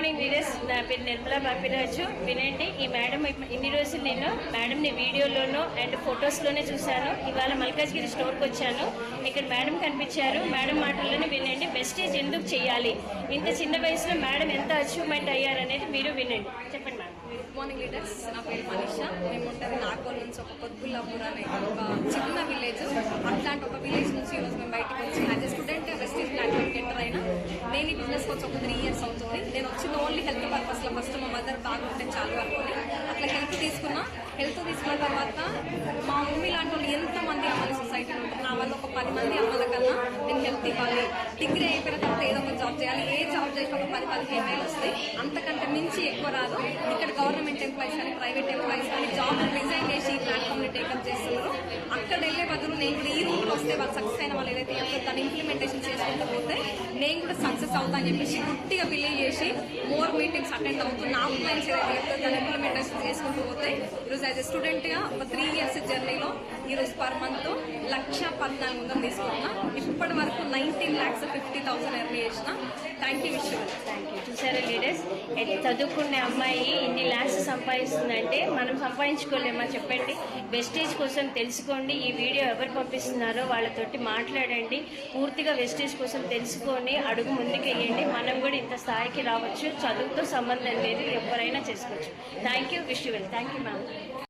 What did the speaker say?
Morning leaders. నా పేరు నిర్మలా బాపిరాజు. వినండి, ఈ మేడం ఇన్ని రోజులు నేను మేడంని వీడియోలోనూ అండ్ ఫొటోస్లోనే చూశాను. ఇవాళ మల్కాజ్గిరి స్టోర్కి వచ్చాను. ఇక్కడ మేడం కనిపించారు. మేడం మాటల్లోనే వినండి. వెస్టేజ్ ఎందుకు చేయాలి, ఇంత చిన్న వయసులో మేడం ఎంత అచీవ్మెంట్ అయ్యారనేది మీరు వినండి. చెప్పండి మేడం. Good morning leaders. నా పేరు మనీషా. మేము ఉంటుంది నాగోల్ నుంచి ఒక కొద్దుల్లాపూర్ అనే ఒక చిన్న విలేజ్. అట్లాంటి ఒక విలేజ్ నుంచి ఈరోజు మేము బయటకు వచ్చి యాజ్ ఎ స్టూడెంట్ వెస్టేజ్ ప్లాట్ఫామ్కి ఎంటర్ అయినా. నేను ఈ బిజినెస్కి వచ్చి ఒక 3 years అవుతుంది. నేను వచ్చిన ఓన్లీ హెల్త్ పర్పస్లో ఫస్ట్ మా మదర్ బాగుంటే చాలు అనుకుని అట్లా హెల్త్ తీసుకున్న తర్వాత మా మమ్మీ లాంటి వాళ్ళు ఎంతమంది అమ్మాయి సొసైటీలో ఉంటారు. నా వల్ల ఒక 10 మంది అమ్మల కన్నా నేను హెల్త్ ఇవ్వాలి. డిగ్రీ అయిపోయిన తర్వాత ఏదో ఒక జాబ్ చేయాలి. ఏ జాబ్ చేసినా ఒక 10-15 వేలు వస్తాయి. అంతకంటే మించి ఎక్కువ రాదు. ఇక్కడ గవర్నమెంట్ ఎంప్లాయీస్ కానీ ప్రైవేట్ ఎంప్లాయీస్ కానీ జాబ్ రిజైన్ చేసి ఈ ప్లాట్ఫామ్ని టేకప్ చేస్తున్నారు. అక్కడ వెళ్ళే బదులు నేను కూడా ఈ రూట్లో వస్తే వాళ్ళు సక్సెస్ అయిన వాళ్ళు ఏదైతే చెప్తారో దాన్ని ఇంప్లిమెంటేషన్ చేసుకుంటూ పోతే నేను కూడా సక్సెస్ అవుతా అని చెప్పేసి గుట్టిగా బిలీవ్ చేసి మోర్ మీటింగ్స్ అటెండ్ అవుతూ నా ప్లాన్స్ ఏదైతే చెప్తారో దాన్ని ఇంప్లిమెంటేషన్ చేసుకుంటూ పోతే ఈరోజు యాజ్ ఎ స్టూడెంట్గా ఒక 3 years జర్నీలో ఈరోజు పర్ మంత్ 1,14,000 తీసుకున్నా. ఇప్పటి వరకు 19,50,000 ఎర్న్ చేసిన. థ్యాంక్ యూ విషయం. Thank you. చూసారా లీడర్స్, చదువుకునే అమ్మాయి ఇన్ని ల్యాక్స్ సంపాదిస్తుందంటే మనం సంపాదించుకోలేమా చెప్పండి. వెస్టేజ్ కోసం తెలుసుకోండి. ఈ వీడియో ఎవరు పంపిస్తున్నారో వాళ్ళతోటి మాట్లాడండి. పూర్తిగా వెస్టేజ్ కోసం తెలుసుకొని అడుగు ముందుకు వేయండి. మనం కూడా ఇంత స్థాయికి రావచ్చు. చదువుతో సంబంధం లేదు, ఎవరైనా చేసుకోవచ్చు. Thank you. Wish you well. Thank you ma'am.